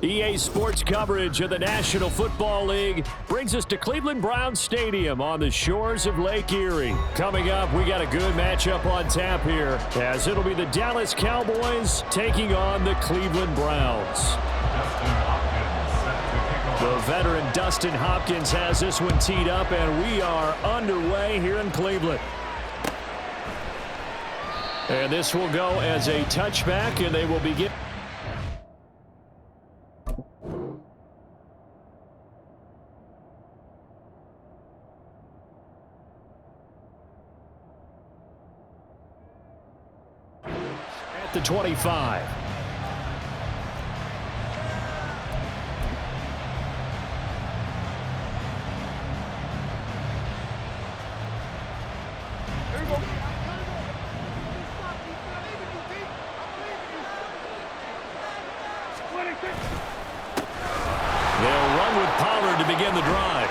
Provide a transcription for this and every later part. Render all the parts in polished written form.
EA Sports coverage of the National Football League brings us to Cleveland Browns Stadium on the shores of Lake Erie. Coming up, we got a good matchup on tap here, as it'll be the Dallas Cowboys taking on the Cleveland Browns. The veteran Dustin Hopkins has this one teed up, and we are underway here in Cleveland. And this will go as a touchback, and they will begin. At the 25. They'll run with Pollard to begin the drive.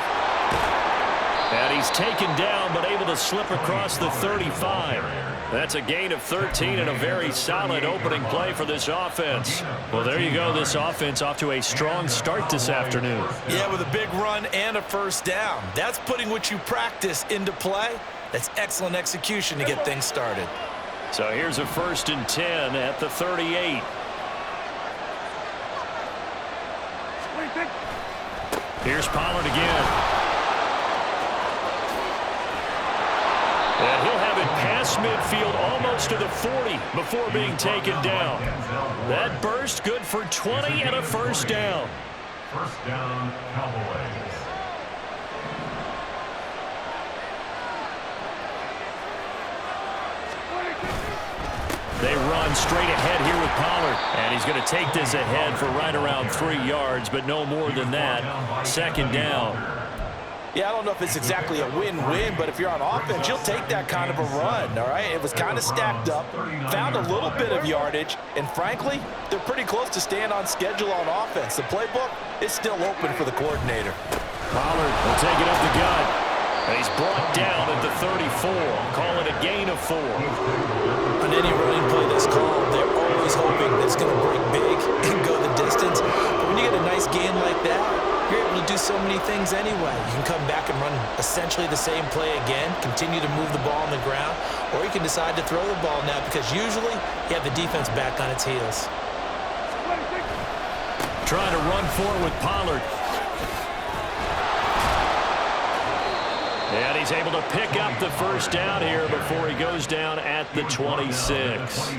And he's taken down, but able to slip across the 35. That's a gain of 13 and a very solid opening play for this offense. Well, there you go. This offense off to a strong start this afternoon. Yeah, with a big run and a first down. That's putting what you practice into play. That's excellent execution to get things started. So here's a 1st and 10 at the 38. Here's Pollard again. And he'll have it past midfield almost to the 40 before being taken down. That burst good for 20 and a first down. First down, Cowboys. They run straight ahead here with Pollard. And he's going to take this ahead for right around 3 yards, but no more than that. 2nd down. Yeah, I don't know if it's exactly a win-win, but if you're on offense, you'll take that kind of a run, all right? It was kind of stacked up, found a little bit of yardage, and frankly, they're pretty close to staying on schedule on offense. The playbook is still open for the coordinator. Pollard will take it up the gut. And he's brought down at the 34. Call it a gain of 4. On any running play that's called, they're always hoping that it's going to break big and go the distance. But when you get a nice gain like that, you're able to do so many things anyway. You can come back and run essentially the same play again, continue to move the ball on the ground, or you can decide to throw the ball now because usually you have the defense back on its heels. Trying to run forward with Pollard. And he's able to pick up the first down here before he goes down at the 26.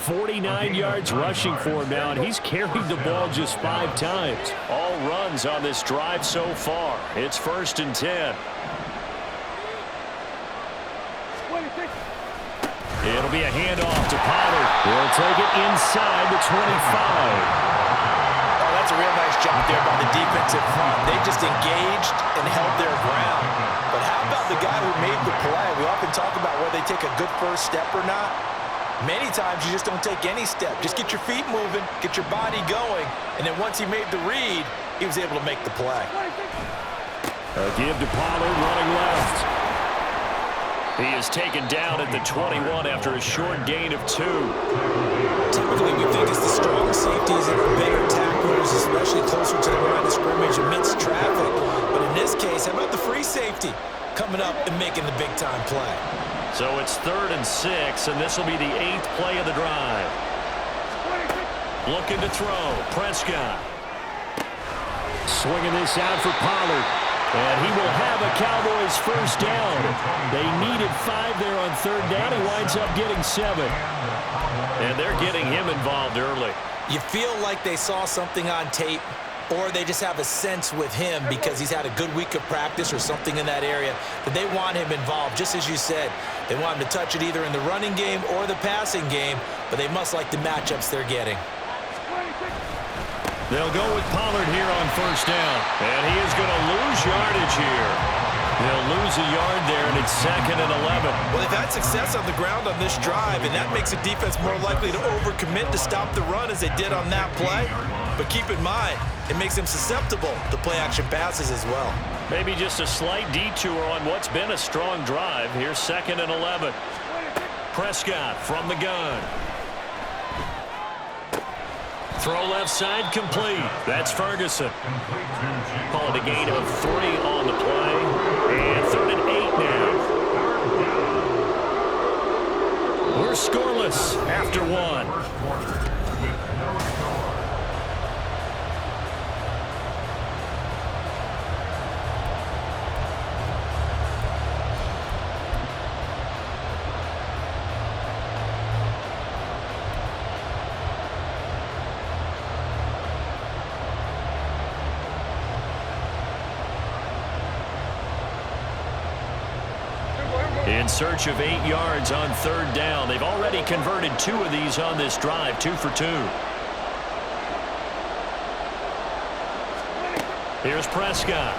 49 yards rushing for him now, and he's carried the ball just 5 times. All runs on this drive so far. It's 1st and 10. It'll be a handoff to Pollard. He'll take it inside the 25. That's a real nice job there by the defensive front. They just engaged and held their ground. But how about the guy who made the play? We often talk about whether they take a good first step or not. Many times you just don't take any step. Just get your feet moving, get your body going, and then once he made the read, he was able to make the play. A give to Pollard running left. He is taken down at the 21 after a short gain of 2. Typically, we think it's the strong safeties and the bigger tacklers, especially closer to the line of scrimmage amidst traffic. But in this case, how about the free safety coming up and making the big-time play? So it's 3rd and 6, and this will be the 8th play of the drive. Looking to throw. Prescott. Swinging this out for Pollard. And he will have a Cowboys first down. They needed 5 there on 3rd down. He winds up getting 7. And they're getting him involved early. You feel like they saw something on tape, or they just have a sense with him because he's had a good week of practice or something in that area that they want him involved. Just as you said, they want him to touch it either in the running game or the passing game, but they must like the matchups they're getting. They'll go with Pollard here on 1st down. And he is going to lose yardage here. They'll lose a yard there, and it's 2nd and 11. Well, they've had success on the ground on this drive, and that makes the defense more likely to overcommit to stop the run as they did on that play. But keep in mind, it makes them susceptible to play-action passes as well. Maybe just a slight detour on what's been a strong drive. Here's 2nd and 11. Prescott from the gun. Throw left side complete. That's Ferguson. Complete to Call it a gain of 3 on the play. And 3rd and 8 now. We're scoreless after 1. first quarter with no score. In search of 8 yards on 3rd down. They've already converted 2 of these on this drive, 2 for 2. Here's Prescott.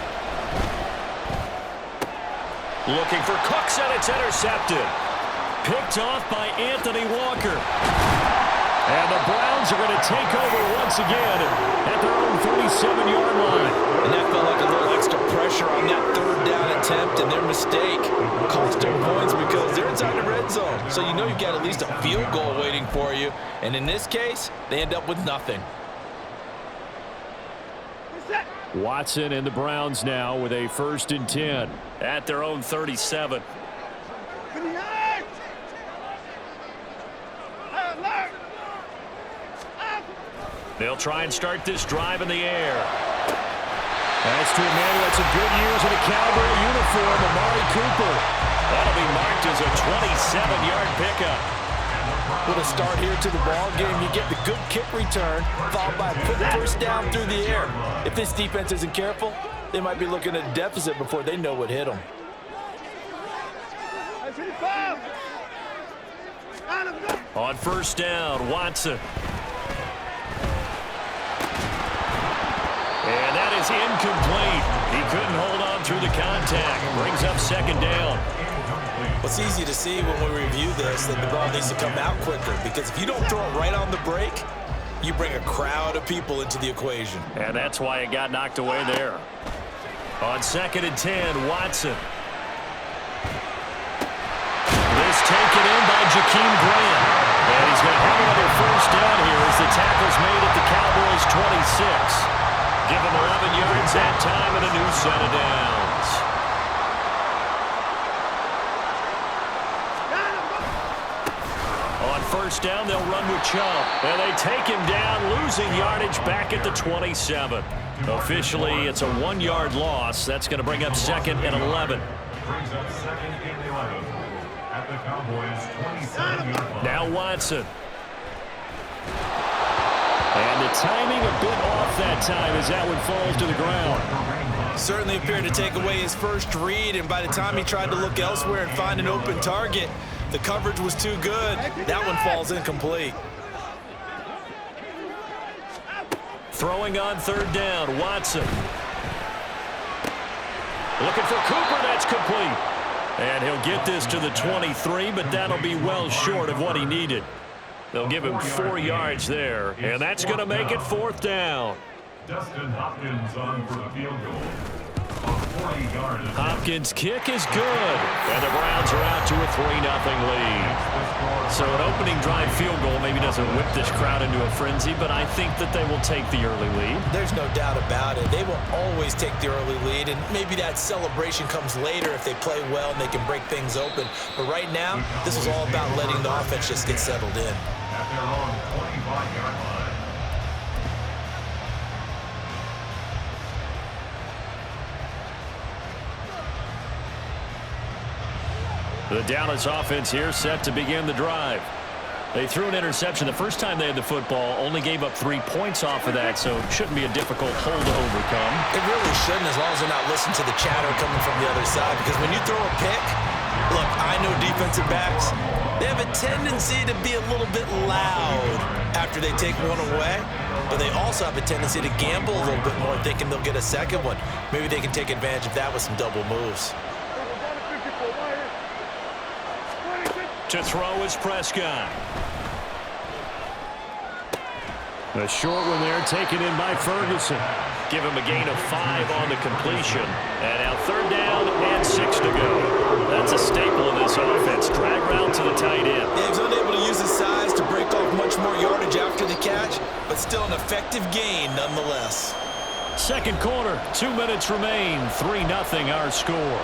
Looking for Cooks, and it's intercepted. Picked off by Anthony Walker. And the Browns are going to take over once again at their own 47-yard line. And that felt like a little extra pressure on that 3rd down attempt, and their mistake cost them points because they're inside the red zone. So you know you've got at least a field goal waiting for you. And in this case, they end up with nothing. Watson and the Browns now with a 1st and 10 at their own 37. They'll try and start this drive in the air. That's to a man who had some good years in a Cowboy uniform, Amari Cooper. That'll be marked as a 27-yard pickup. With a start here to the ball game, you get the good kick return, followed by a quick 1st down through the air. If this defense isn't careful, they might be looking at a deficit before they know what hit them. On 1st down, Watson. And that is incomplete. He couldn't hold on through the contact. Brings up 2nd down. It's easy to see when we review this that the ball needs to come out quicker, because if you don't throw it right on the break, you bring a crowd of people into the equation. And that's why it got knocked away there. On 2nd and 10, Watson. This taken in by Jakeem Grant. And he's going to have another 1st down here as the tackle's made at the Cowboys' 26. Give him 11 yards that time and a new set of downs. On 1st down, they'll run with Chubb. And they take him down, losing yardage back at the 27. Officially, it's a 1-yard loss. That's going to bring up 2nd and 11. Brings up 2nd and 11 at the Cowboys' 27-yard line. Now Watson. And the timing a bit off that time as that one falls to the ground. Certainly appeared to take away his first read, and by the time he tried to look elsewhere and find an open target, the coverage was too good. That one falls incomplete. Throwing on 3rd down, Watson. Looking for Cooper, that's complete. And he'll get this to the 23, but that'll be well short of what he needed. They'll give him 4 yards there, and that's going to make it 4th down. Dustin Hopkins on for the field goal. Hopkins' kick is good, and the Browns are out to a 3-0 lead. So an opening drive field goal maybe doesn't whip this crowd into a frenzy, but I think that they will take the early lead. There's no doubt about it. They will always take the early lead, and maybe that celebration comes later if they play well and they can break things open. But right now, this is all about letting the offense just get settled in. At their own 25-yard line. The Dallas offense here set to begin the drive. They threw an interception the first time they had the football, only gave up 3 points off of that, so it shouldn't be a difficult hole to overcome. It really shouldn't, as long as they're not listening to the chatter coming from the other side, because when you throw a pick, look, I know defensive backs, they have a tendency to be a little bit loud after they take one away, but they also have a tendency to gamble a little bit more, thinking they'll get a second one. Maybe they can take advantage of that with some double moves. To throw is Prescott. A short one there taken in by Ferguson. Give him a gain of 5 on the completion. And now 3rd down and 6 to go. That's a staple of this offense. Drag route to the tight end. Yeah, he's unable to use his size to break off much much more yardage after the catch, but still an effective gain nonetheless. Second quarter, 2 minutes remain. 3-0 our score.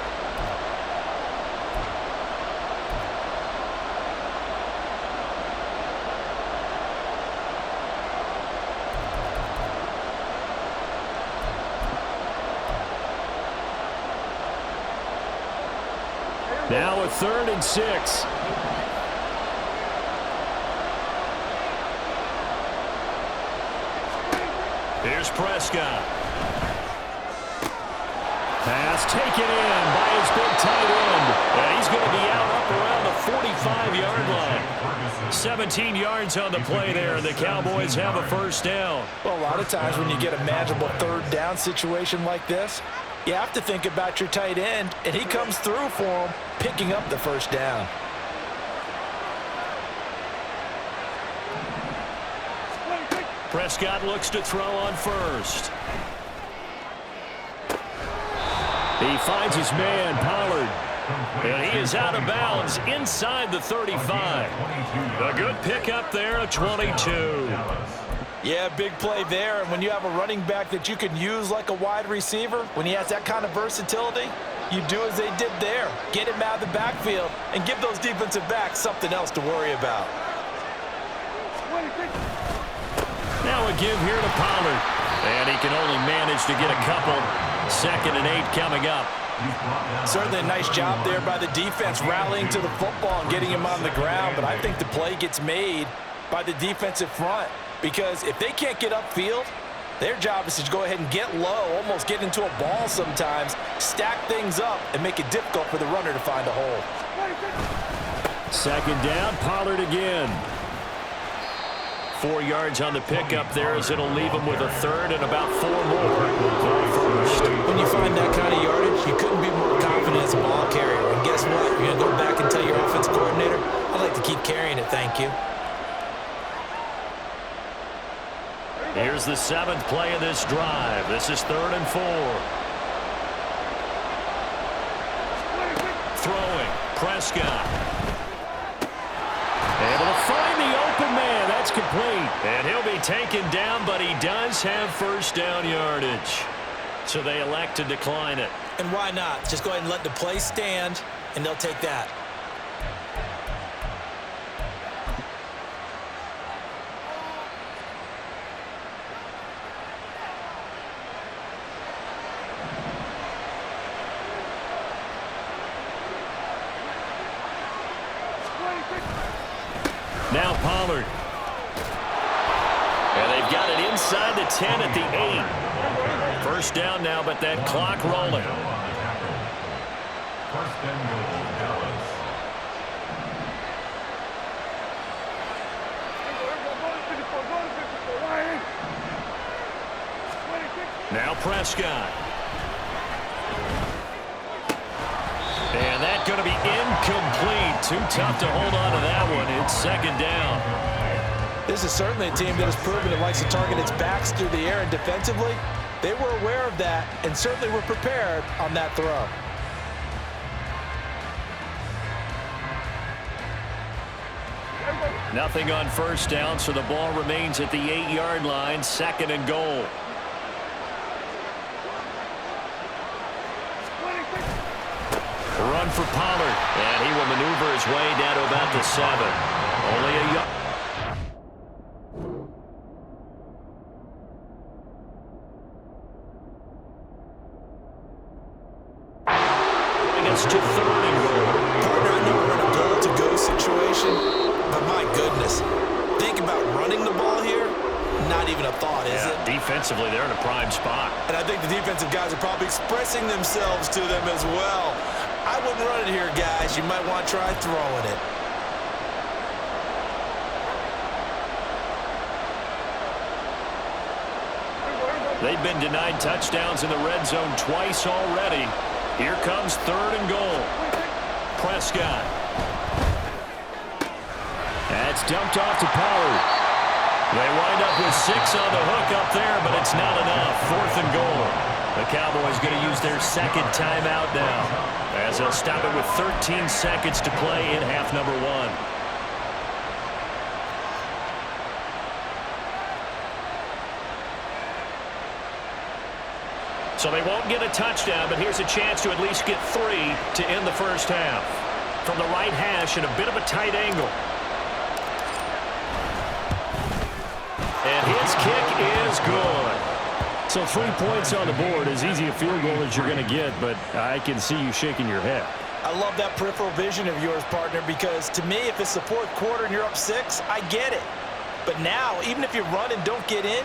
Now a 3rd and 6. Here's Prescott. Pass taken in by his big tight end. And he's going to be out up around the 45-yard line. 17 yards on the play there, and the Cowboys have a first down. Well, a lot of times when you get a manageable 3rd down situation like this, you have to think about your tight end, and he comes through for him, picking up the first down. Prescott looks to throw on first. He finds his man, Pollard. And he is out of bounds inside the 35. A good pickup there at 22. Yeah, big play there. And when you have a running back that you can use like a wide receiver, when he has that kind of versatility, you do as they did there. Get him out of the backfield and give those defensive backs something else to worry about. Now a give here to Pollard. And he can only manage to get a couple. 2nd and 8 coming up. Certainly a nice job there by the defense rallying to the football and getting him on the ground. But I think the play gets made by the defensive front. Because if they can't get upfield, their job is to go ahead and get low, almost get into a ball sometimes, stack things up, and make it difficult for the runner to find a hole. 2nd down, Pollard again. 4 yards on the pickup there as it'll leave him with a 3rd and about 4 more for first. When you find that kind of yardage, you couldn't be more confident as a ball carrier. And guess what? You're going to go back and tell your offensive coordinator, I'd like to keep carrying it, thank you. Here's the 7th play of this drive. This is 3rd and 4. Throwing, Prescott. Able to find the open man. That's complete. And he'll be taken down, but he does have first down yardage. So they elect to decline it. And why not? Just go ahead and let the play stand, and they'll take that. Now Pollard. And they've got it inside the 10 at the 8. First down now, but that clock rolling. First and goal, Dallas. Now Prescott. And that's going to be incomplete. Too tough to hold on to that one. It's 2nd down. This is certainly a team that has proven it likes to target its backs through the air, and defensively, they were aware of that and certainly were prepared on that throw. Nothing on first down, so the ball remains at the 8-yard line. 2nd and goal. Run for Pollard, and he will maneuver his way down to about the 7. Only a yard. It's to 3rd and goal. Partner, I know we're in a goal-to-go situation, but my goodness, think about running the ball here. Not even a thought, is it? Defensively, they're in a prime spot. And I think the defensive guys are probably expressing themselves to them as well. I wouldn't run it here, guys. You might want to try throwing it. They've been denied touchdowns in the red zone twice already. Here comes 3rd and goal. Prescott. That's dumped off to Pollard. They wind up with 6 on the hook up there, but it's not enough. 4th and goal. The Cowboys going to use their 2nd timeout now, as they'll stop it with 13 seconds to play in half number 1. So they won't get a touchdown, but here's a chance to at least get 3 to end the first half. From the right hash in a bit of a tight angle. And his kick is good. So 3 points on the board, as easy a field goal as you're going to get, but I can see you shaking your head. I love that peripheral vision of yours, partner, because to me, if it's the fourth quarter and you're up 6, I get it. But now, even if you run and don't get in,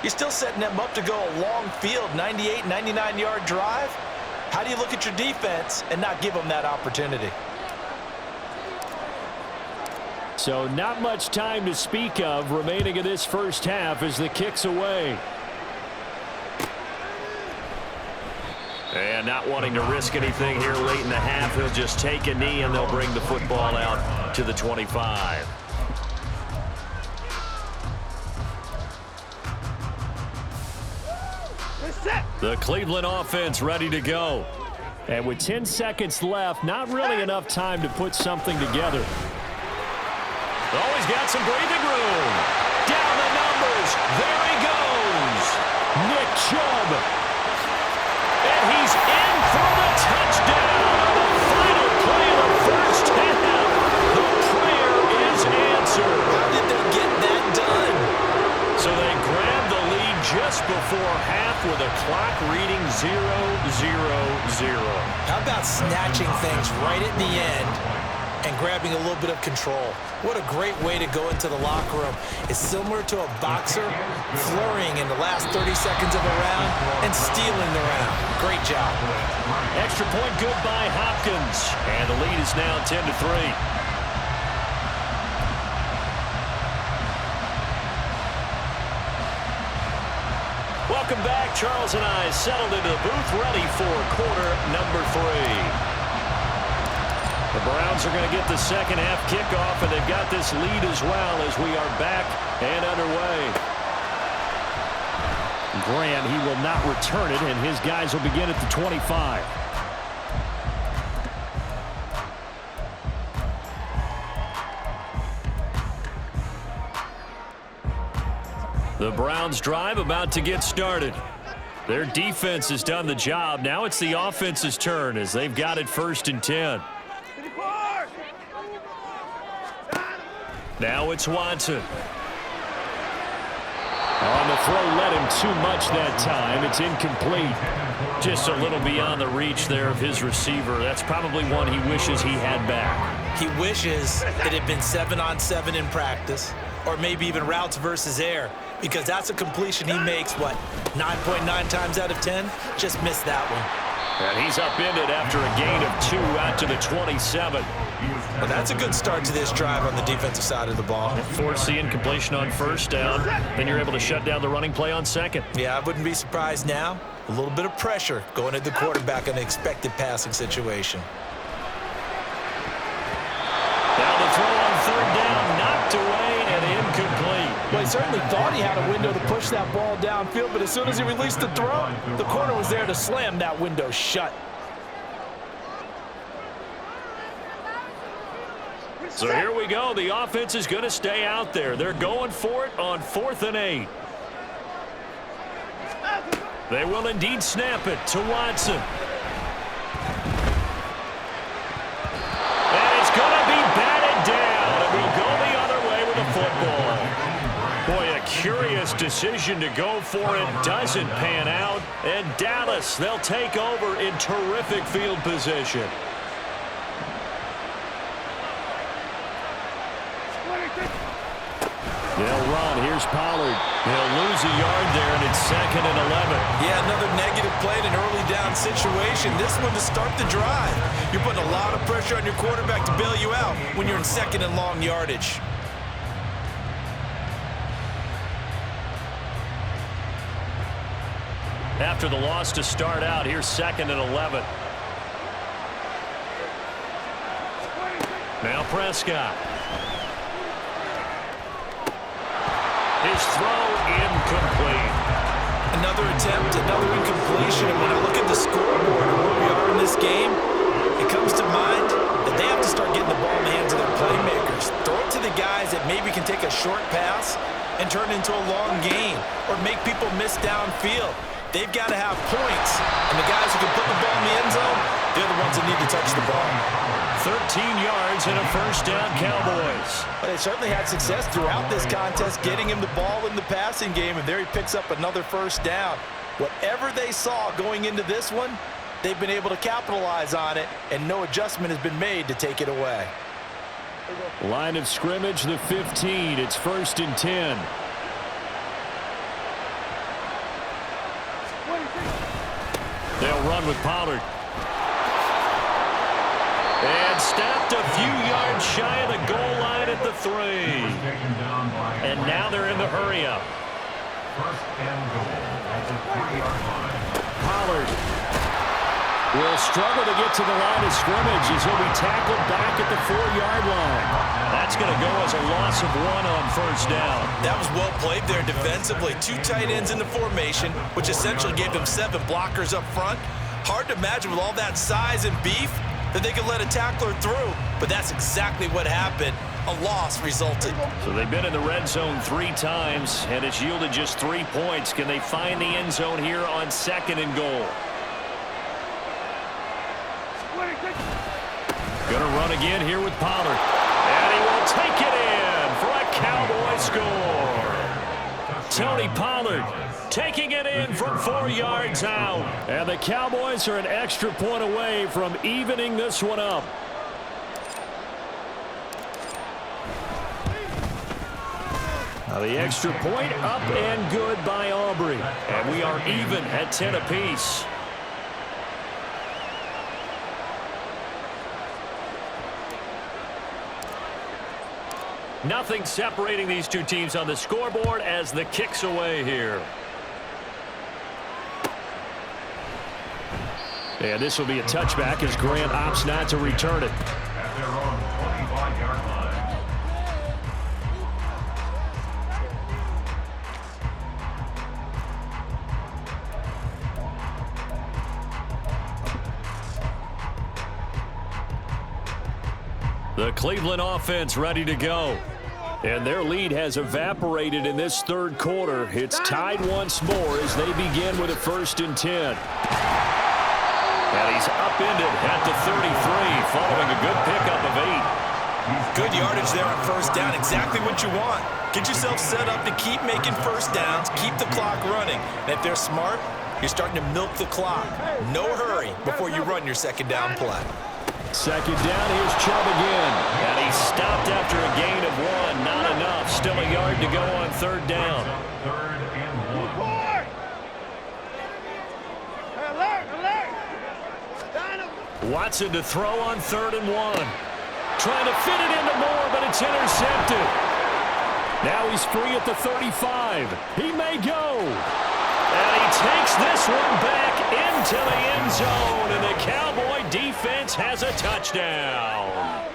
you're still setting them up to go a long field, 98, 99-yard drive. How do you look at your defense and not give them that opportunity? So not much time to speak of remaining in this first half as the kick's away. And not wanting to risk anything here late in the half, he'll just take a knee and they'll bring the football out to the 25. The Cleveland offense ready to go. And with 10 seconds left, not really enough time to put something together. Oh, he's got some breathing room. Down the numbers. There he goes. Nick Chubb. And he's in for the touchdown on the final play of the first half. The prayer is answered. How did they get that done? So they grabbed the lead just before half with a clock reading 0-0-0. How about snatching things right at the end and grabbing a little bit of control? What a great way to go into the locker room. It's similar to a boxer flurrying in the last 30 seconds of a round and stealing the round. Great job. Extra point good by Hopkins. And the lead is now 10-3. Welcome back. Charles and I settled into the booth ready for quarter number 3. The Browns are going to get the second half kickoff, and they've got this lead as well as we are back and underway. Grant, he will not return it, and his guys will begin at the 25. The Browns drive about to get started. Their defense has done the job. Now it's the offense's turn as they've got it first and 10. Now it's Watson. On the throw, led him too much that time. It's incomplete. Just a little beyond the reach there of his receiver. That's probably one he wishes he had back. He wishes it had been 7-on-7 in practice, or maybe even routes versus air, because that's a completion he makes, 9.9 times out of 10? Just missed that one. And he's upended after a gain of 2 out to the 27. Well, that's a good start to this drive on the defensive side of the ball. Force the incompletion on first down. Then you're able to shut down the running play on second. Yeah, I wouldn't be surprised now. A little bit of pressure going at the quarterback in an expected passing situation. Now the throw on third down, knocked away and incomplete. Well, he certainly thought he had a window to push that ball downfield, but as soon as he released the throw, the corner was there to slam that window shut. So here we go. The offense is going to stay out there. They're going for it on 4th and 8. They will indeed snap it to Watson. And it's going to be batted down, and we'll go the other way with the football. Boy, a curious decision to go for it. Doesn't pan out. And Dallas, they'll take over in terrific field position. They'll run. Here's Pollard. They'll lose a yard there, and it's 2nd and 11. Yeah, another negative play in an early down situation. This one to start the drive. You're putting a lot of pressure on your quarterback to bail you out when you're in 2nd and long yardage. After the loss to start out, here's 2nd and 11. Now Prescott. His throw incomplete. Another attempt, another incompletion. And when I look at the scoreboard and where we are in this game, it comes to mind that they have to start getting the ball in the hands of their playmakers. Throw it to the guys that maybe can take a short pass and turn it into a long gain or make people miss downfield. they've got to have points. And the guys who can put the ball in the end zone, they're the ones that need to touch the ball. 13 yards and a first down, Cowboys. Well, they certainly had success throughout this contest, getting him the ball in the passing game, and there he picks up another first down. Whatever they saw going into this one, they've been able to capitalize on it, and no adjustment has been made to take it away. Line of scrimmage, the 15. It's 1st and 10. They'll run with Pollard. And stopped a few yards shy of the goal line at the 3. And now they're in the hurry-up. First and goal at the 3-yard line. Pollard will struggle to get to the line of scrimmage as he'll be tackled back at the 4-yard line. That's going to go as a loss of 1 on first down. That was well played there defensively. 2 tight ends in the formation, which essentially gave them 7 blockers up front. Hard to imagine with all that size and beef that they could let a tackler through, but that's exactly what happened. A loss resulted. So they've been in the red zone 3 times, and it's yielded just 3 points. Can they find the end zone here on 2nd and goal? Going to run again here with Pollard. And he will take it in for a Cowboy score. Tony Pollard taking it in from 4 yards out. And the Cowboys are an extra point away from evening this one up. Now the extra point up and good by Aubrey. And we are even at 10 apiece. Nothing separating these two teams on the scoreboard as the kick's away here. And this will be a touchback as Grant opts not to return it. At their own 25-yard line. The Cleveland offense ready to go. And their lead has evaporated in this 3rd quarter. It's tied once more as they begin with a 1st and 10. And he's upended at the 33 following a good pickup of 8. Good yardage there on first down. Exactly what you want. Get yourself set up to keep making first downs, keep the clock running. And if they're smart, you're starting to milk the clock. No hurry before you run your 2nd down play. 2nd down, here's Chubb again. And he stopped after a gain of 1. Not enough. Still a yard to go on 3rd down. 3rd and 1. Watson to throw on 3rd and 1. Trying to fit it into Moore, but it's intercepted. Now he's free at the 35. He may go. And he takes this one back into the end zone, and the Cowboy defense has a touchdown.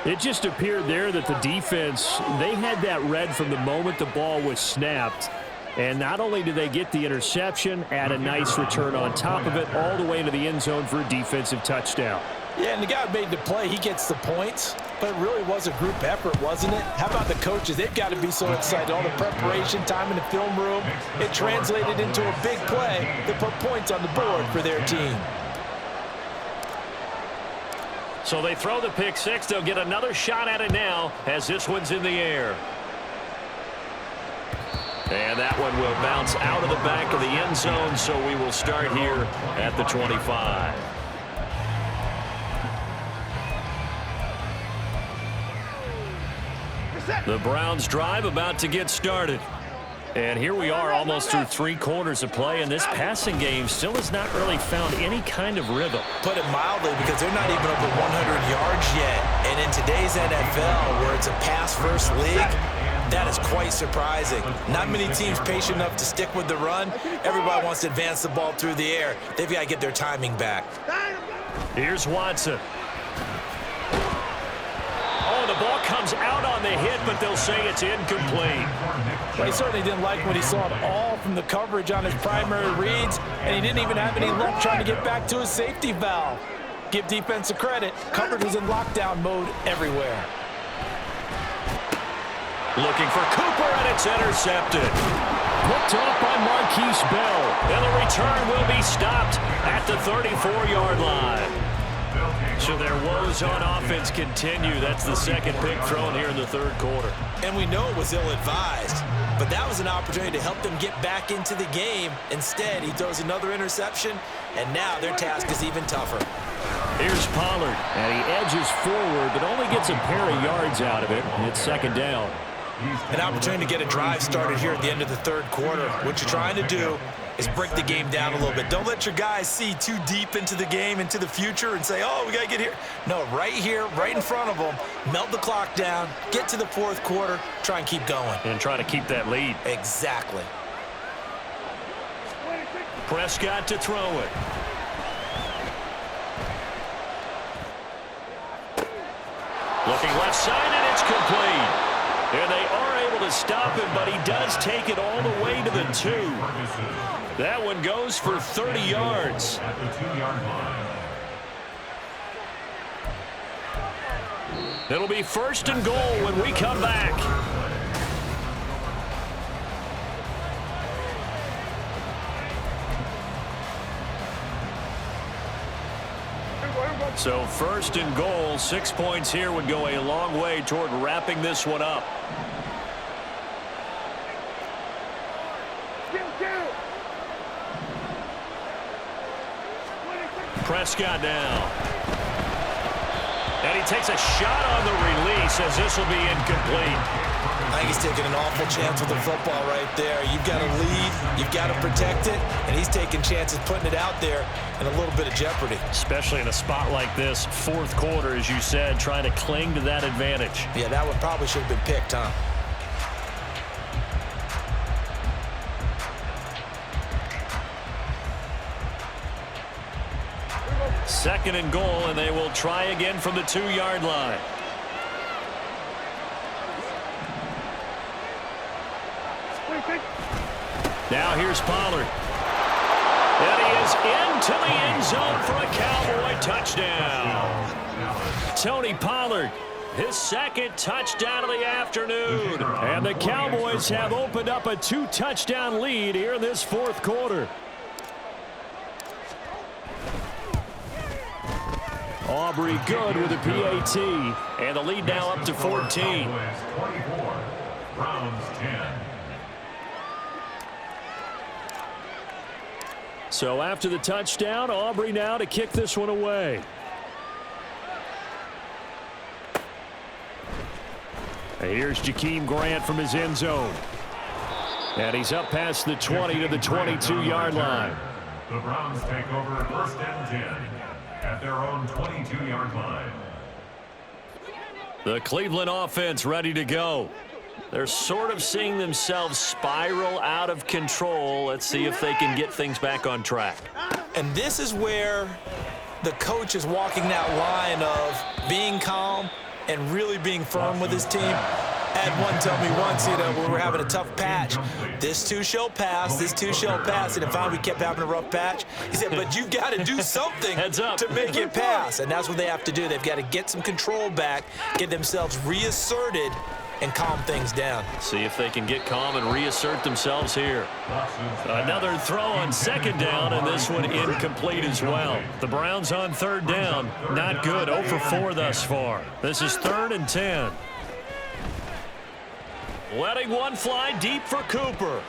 It just appeared there that the defense, they had that read from the moment the ball was snapped. And not only did they get the interception, add a nice return on top of it, all the way to the end zone for a defensive touchdown. Yeah, and the guy made the play. He gets the points, but it really was a group effort, wasn't it? How about the coaches? They've got to be so excited. All the preparation time in the film room, it translated into a big play that put points on the board for their team. So they throw the pick 6. They'll get another shot at it now as this one's in the air. And that one will bounce out of the back of the end zone, so we will start here at the 25. The Browns drive about to get started. And here we are almost through 3 quarters of play, and this passing game still has not really found any kind of rhythm. Put it mildly, because they're not even over 100 yards yet. And in today's NFL, where it's a pass-first league, that is quite surprising. Not many teams patient enough to stick with the run. Everybody wants to advance the ball through the air. They've got to get their timing back. Here's Watson. Oh, the ball comes out on the hit, but they'll say it's incomplete. Well, he certainly didn't like what he saw at all from the coverage on his primary reads, and he didn't even have any luck trying to get back to his safety valve. Give defense a credit. Coverage was in lockdown mode everywhere. Looking for Cooper, and it's intercepted. Picked off by Marquise Bell. And the return will be stopped at the 34-yard line. So their woes on offense continue. That's the second pick thrown here in the third quarter. And we know it was ill-advised, but that was an opportunity to help them get back into the game. Instead, he throws another interception, and now their task is even tougher. Here's Pollard, and he edges forward, but only gets a pair of yards out of it. It's second down. An opportunity to get a drive started here at the end of the third quarter. What you're trying to do is break the game down a little bit. Don't let your guys see too deep into the game, into the future, and say, oh, we got to get here. No, right here, right in front of them, melt the clock down, get to the fourth quarter, try and keep going. And try to keep that lead. Exactly. Prescott to throw it. Looking left side, and it's complete. And they are able to stop him, but he does take it all the way to the 2. That one goes for 30 yards. At the 2-yard line. It'll be first and goal when we come back. So first and goal, 6 points here would go a long way toward wrapping this one up. Prescott now. And he takes a shot on the release as this will be incomplete. I think he's taking an awful chance with the football right there. You've got to lead, you've got to protect it, and he's taking chances putting it out there in a little bit of jeopardy. Especially in a spot like this, fourth quarter, as you said, trying to cling to that advantage. Yeah, that one probably should have been picked, huh? Second and goal, and they will try again from the 2-yard line. Now here's Pollard. And he is into the end zone for a Cowboy touchdown. Tony Pollard, his second touchdown of the afternoon. And the Cowboys have opened up a 2-touchdown lead here in this fourth quarter. Aubrey good with a PAT. And the lead now up to 14. 24, Browns 10. So after the touchdown, Aubrey now to kick this one away. And here's Jakeem Grant from his end zone. And he's up past the 20 to the 22-yard line. The Browns take over first and 10 at their own 22-yard line. The Cleveland offense ready to go. They're sort of seeing themselves spiral out of control. Let's see if they can get things back on track. And this is where the coach is walking that line of being calm and really being firm with his team. I had one tell me once, when we were having a tough patch, this too shall pass, this too shall pass. And finally we kept having a rough patch. He said, but you've got to do something to make it pass. And that's what they have to do. They've got to get some control back, get themselves reasserted, and calm things down. See if they can get calm and reassert themselves here. Another throw on second down, and this one incomplete as well. The Browns on third down. Not good. 0 for 4 thus far. This is 3rd and 10. Letting one fly deep for Cooper.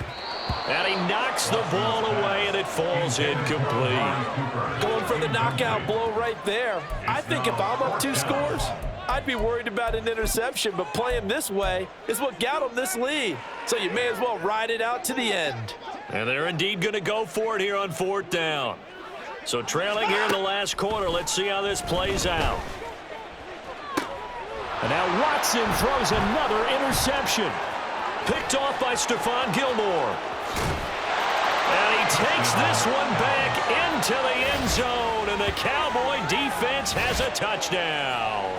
And he knocks the ball away, and it falls incomplete. Going for the knockout blow right there. I think if I'm up 2 scores, I'd be worried about an interception, but playing this way is what got them this lead. So you may as well ride it out to the end. And they're indeed going to go for it here on 4th down. So trailing here in the last quarter, let's see how this plays out. And now Watson throws another interception. Picked off by Stephon Gilmore. And he takes this one back into the end zone, and the Cowboy defense has a touchdown.